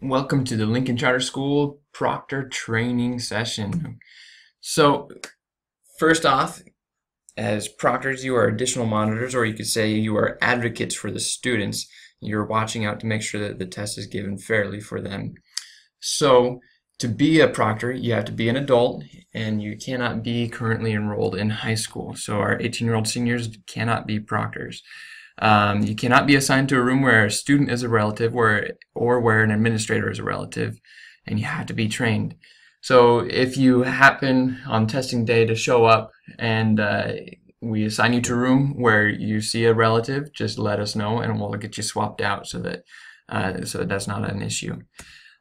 Welcome to the Lincoln Charter School Proctor Training session. So, first off, as proctors, you are additional monitors, or you could say you are advocates for the students. You're watching out to make sure that the test is given fairly for them. So, to be a proctor, you have to be an adult, and you cannot be currently enrolled in high school. So, our 18-year-old seniors cannot be proctors. You cannot be assigned to a room where a student is a relative or where an administrator is a relative, and you have to be trained. So if you happen on testing day to show up and we assign you to a room where you see a relative, just let us know and we'll get you swapped out so that that's not an issue.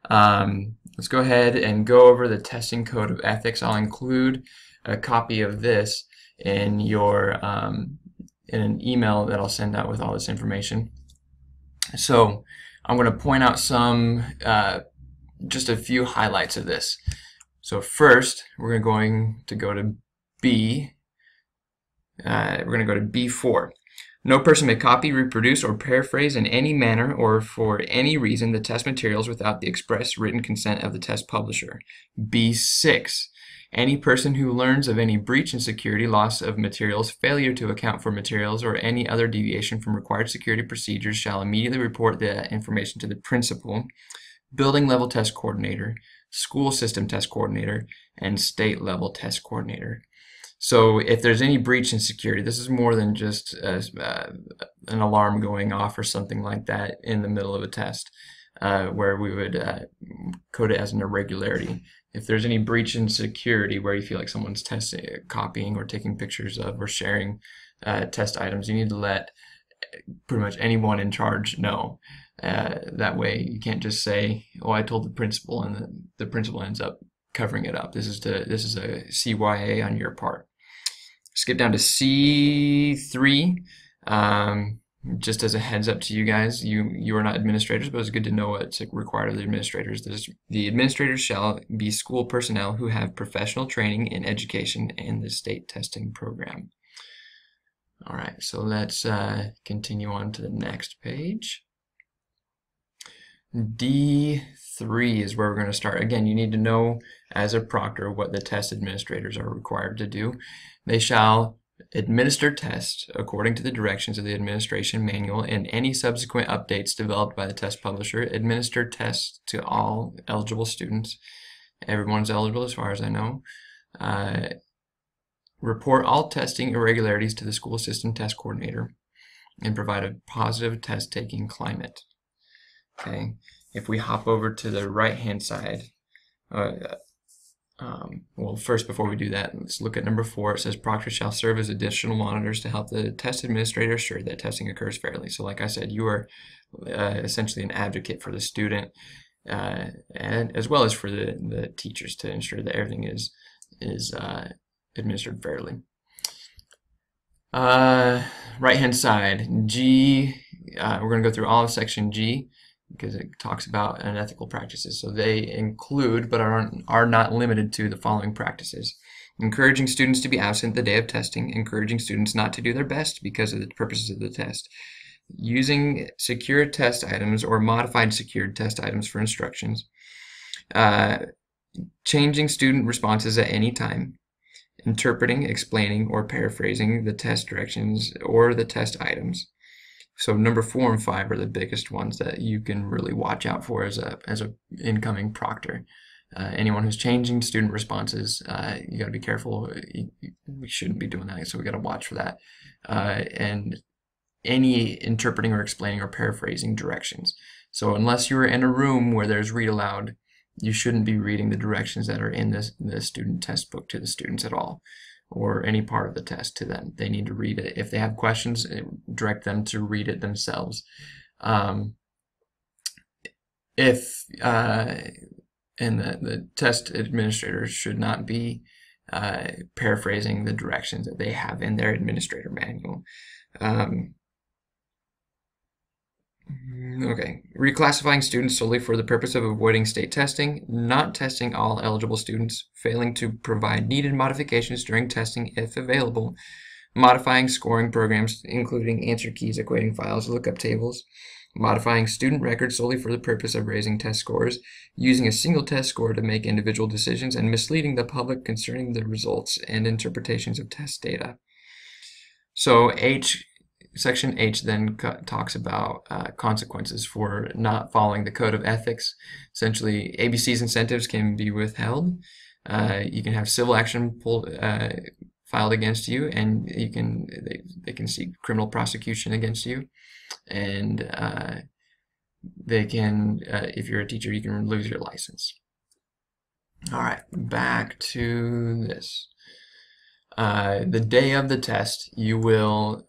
Let's go ahead and go over the testing code of ethics. I'll include a copy of this in your in an email that I'll send out with all this information. So I'm going to point out some, just a few highlights of this. So first, we're going to go to B. We're going to go to B4. No person may copy, reproduce, or paraphrase in any manner or for any reason the test materials without the express written consent of the test publisher. B6. Any person who learns of any breach in security, loss of materials, failure to account for materials, or any other deviation from required security procedures shall immediately report the information to the principal, building level test coordinator, school system test coordinator, and state level test coordinator. So if there's any breach in security, this is more than just an alarm going off or something like that in the middle of a test, where we would code it as an irregularity. If there's any breach in security where you feel like someone's copying or taking pictures of or sharing test items, you need to let pretty much anyone in charge know. That way you can't just say, oh, I told the principal, and the principal ends up covering it up. This is a CYA on your part. Skip down to C3. Just as a heads up to you guys, you are not administrators, but it's good to know what's required of the administrators. The administrators shall be school personnel who have professional training in education in the state testing program. All right, so let's continue on to the next page. D3 is where we're going to start. Again, you need to know as a proctor what the test administrators are required to do. They shall administer tests according to the directions of the administration manual and any subsequent updates developed by the test publisher. Administer tests to all eligible students. Everyone's eligible as far as I know. Report all testing irregularities to the school system test coordinator and provide a positive test taking climate. Okay, if we hop over to the right hand side, well, first, before we do that, let's look at number 4. It says proctors shall serve as additional monitors to help the test administrator assure that testing occurs fairly. So like I said, you are essentially an advocate for the student and as well as for the teachers to ensure that everything is administered fairly. Right hand side, G, we're going to go through all of section G because it talks about unethical practices. So they include, but are not limited to, the following practices: encouraging students to be absent the day of testing, encouraging students not to do their best because of the purposes of the test, using secured test items or modified secured test items for instructions, changing student responses at any time, interpreting, explaining, or paraphrasing the test directions or the test items. So number 4 and 5 are the biggest ones that you can really watch out for as a incoming proctor. Anyone who's changing student responses, you got to be careful. We shouldn't be doing that, so we got to watch for that. And any interpreting or explaining or paraphrasing directions. So unless you're in a room where there's read aloud, you shouldn't be reading the directions that are in the student test book to the students at all, or any part of the test to them. They need to read it. If they have questions, direct them to read it themselves. And the test administrator should not be paraphrasing the directions that they have in their administrator manual. Okay, reclassifying students solely for the purpose of avoiding state testing, not testing all eligible students, failing to provide needed modifications during testing if available, modifying scoring programs, including answer keys, equating files, lookup tables, modifying student records solely for the purpose of raising test scores, using a single test score to make individual decisions, and misleading the public concerning the results and interpretations of test data. So Section H then talks about consequences for not following the code of ethics. Essentially, ABC's incentives can be withheld. You can have civil action filed against you, and they can seek criminal prosecution against you, and they can, if you're a teacher, you can lose your license. All right, back to this. The day of the test, you will,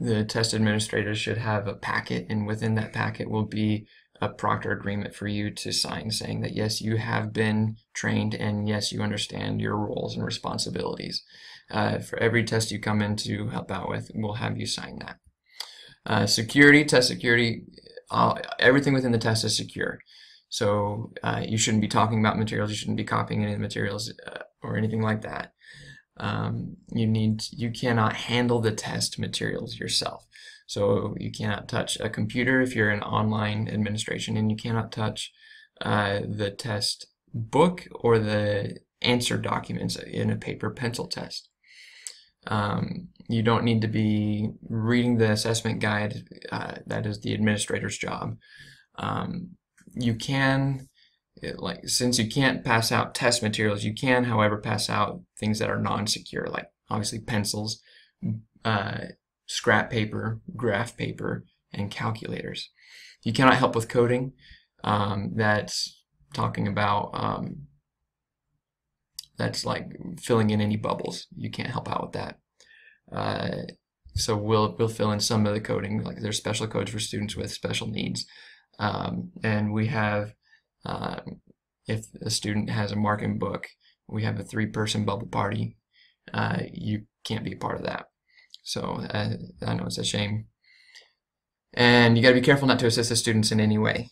the test administrator should have a packet, and within that packet will be a proctor agreement for you to sign, saying that yes, you have been trained and yes, you understand your roles and responsibilities. For every test you come in to help out with, we'll have you sign that. Security, test security, everything within the test is secure. So you shouldn't be talking about materials, you shouldn't be copying any materials or anything like that. You cannot handle the test materials yourself. So you cannot touch a computer if you're in online administration, and you cannot touch the test book or the answer documents in a paper pencil test. You don't need to be reading the assessment guide. That is the administrator's job. You can, since you can't pass out test materials, you can, however, pass out things that are non-secure, like obviously pencils, scrap paper, graph paper, and calculators. You cannot help with coding. That's talking about, that's like filling in any bubbles. You can't help out with that. So we'll fill in some of the coding, like there's special codes for students with special needs. And we have, if a student has a marking book, we have a 3-person bubble party. You can't be a part of that. So I know it's a shame. And you got to be careful not to assist the students in any way.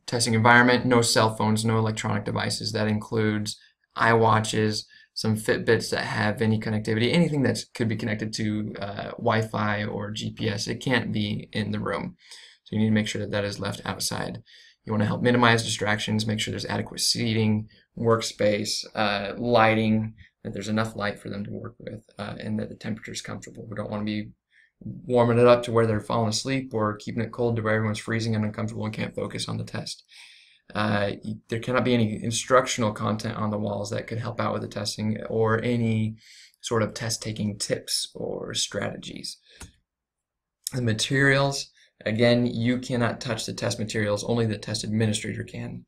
Testing environment, no cell phones, no electronic devices. That includes iWatches, some Fitbits that have any connectivity, anything that could be connected to Wi-Fi or GPS. It can't be in the room. So you need to make sure that that is left outside. You want to help minimize distractions, make sure there's adequate seating, workspace, lighting, that there's enough light for them to work with, and that the temperature is comfortable. We don't want to be warming it up to where they're falling asleep or keeping it cold to where everyone's freezing and uncomfortable and can't focus on the test. There cannot be any instructional content on the walls that could help out with the testing or any sort of test-taking tips or strategies. The materials, again, you cannot touch the test materials, only the test administrator can.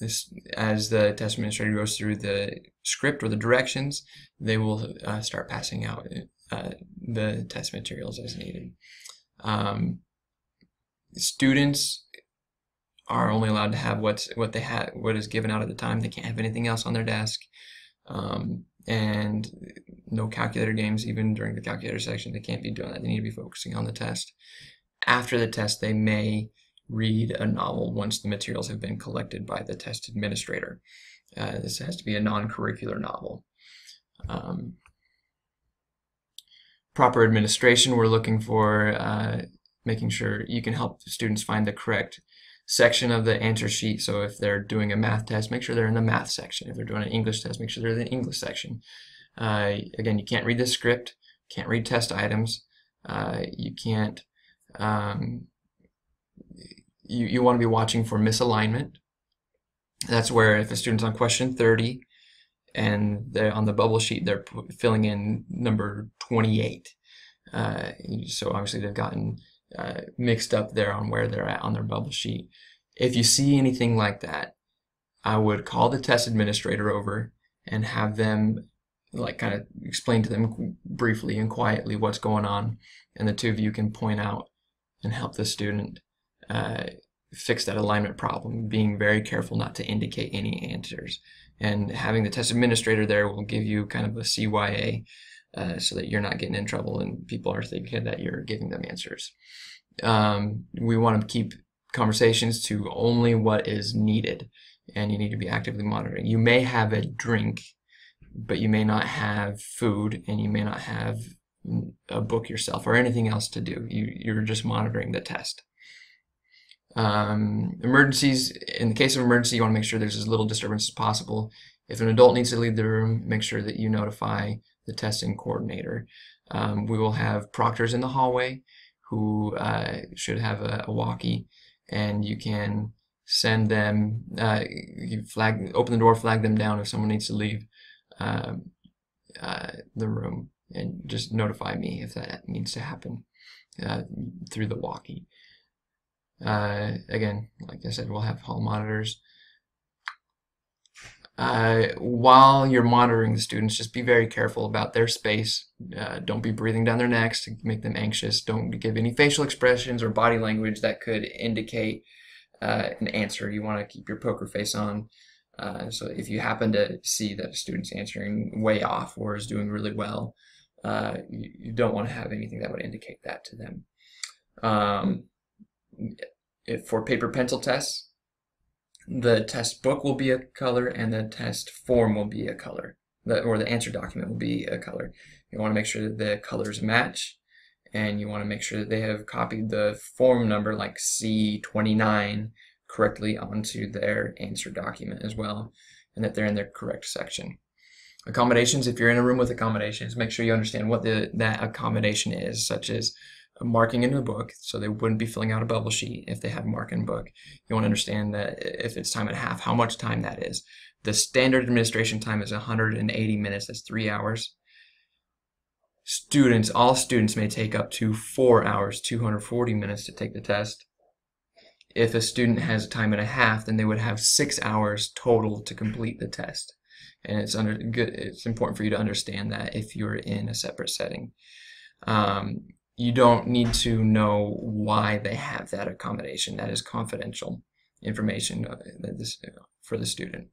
As the test administrator goes through the script or the directions, they will start passing out the test materials as needed. Students are only allowed to have what is given out at the time. They can't have anything else on their desk, and no calculator games even during the calculator section. They can't be doing that. They need to be focusing on the test. After the test, they may read a novel once the materials have been collected by the test administrator. This has to be a non-curricular novel. Proper administration, we're looking for making sure you can help students find the correct section of the answer sheet. So if they're doing a math test, make sure they're in the math section. If they're doing an English test, make sure they're in the English section. Again, you can't read the script, can't read test items, you can't you want to be watching for misalignment. That's where if a student's on question 30 and they're on the bubble sheet, they're filling in number 28. So obviously they've gotten mixed up there on where they're at on their bubble sheet. If you see anything like that, I would call the test administrator over and have them kind of explain to them briefly and quietly what's going on, and the two of you can point out and help the student fix that alignment problem, being very careful not to indicate any answers. And having the test administrator there will give you kind of a CYA so that you're not getting in trouble and people are thinking that you're giving them answers. We want to keep conversations to only what is needed, and you need to be actively monitoring. You may have a drink, but you may not have food, and you may not have a book yourself or anything else to do. You're just monitoring the test. Emergencies, in the case of emergency, you want to make sure there's as little disturbance as possible. If an adult needs to leave the room, make sure that you notify the testing coordinator. We will have proctors in the hallway who should have a walkie, and you can send them, you open the door, flag them down if someone needs to leave the room, and just notify me if that needs to happen through the walkie. Again, like I said, we'll have hall monitors. While you're monitoring the students, just be very careful about their space. Don't be breathing down their necks to make them anxious. Don't give any facial expressions or body language that could indicate an answer. You want to keep your poker face on. So if you happen to see that a student's answering way off or is doing really well, you don't want to have anything that would indicate that to them. For paper pencil tests, the test book will be a color and the test form will be a color, or the answer document will be a color. You want to make sure that the colors match, and you want to make sure that they have copied the form number like C29 correctly onto their answer document as well, and that they're in their correct section. Accommodations, if you're in a room with accommodations, make sure you understand what that accommodation is, such as marking in a book, so they wouldn't be filling out a bubble sheet if they have mark in book. You want to understand that if it's time and a half, how much time that is. The standard administration time is 180 minutes, that's 3 hours. All students may take up to 4 hours, 240 minutes to take the test. If a student has time and a half, then they would have 6 hours total to complete the test. And it's important for you to understand that if you're in a separate setting. You don't need to know why they have that accommodation. That is confidential information for the student.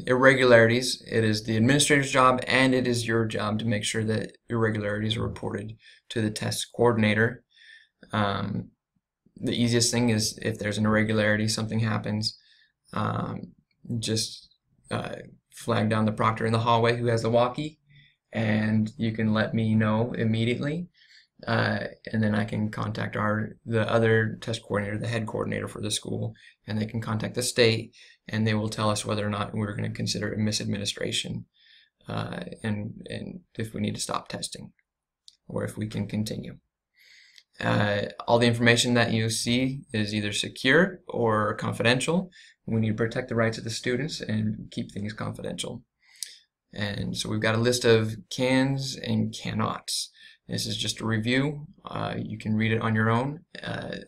Irregularities, it is the administrator's job and it is your job to make sure that irregularities are reported to the test coordinator. The easiest thing is if there's an irregularity, something happens, just flag down the proctor in the hallway who has the walkie, and you can let me know immediately, and then I can contact the other test coordinator, the head coordinator for the school, and they can contact the state, and they will tell us whether or not we're going to consider it misadministration, and if we need to stop testing, or if we can continue. All the information that you see is either secure or confidential. We need to protect the rights of the students and keep things confidential. And so we've got a list of cans and cannots. This is just a review. You can read it on your own.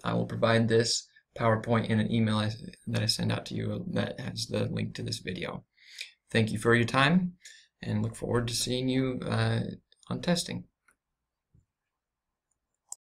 I will provide this PowerPoint in an email that I send out to you that has the link to this video. Thank you for your time, and look forward to seeing you on testing.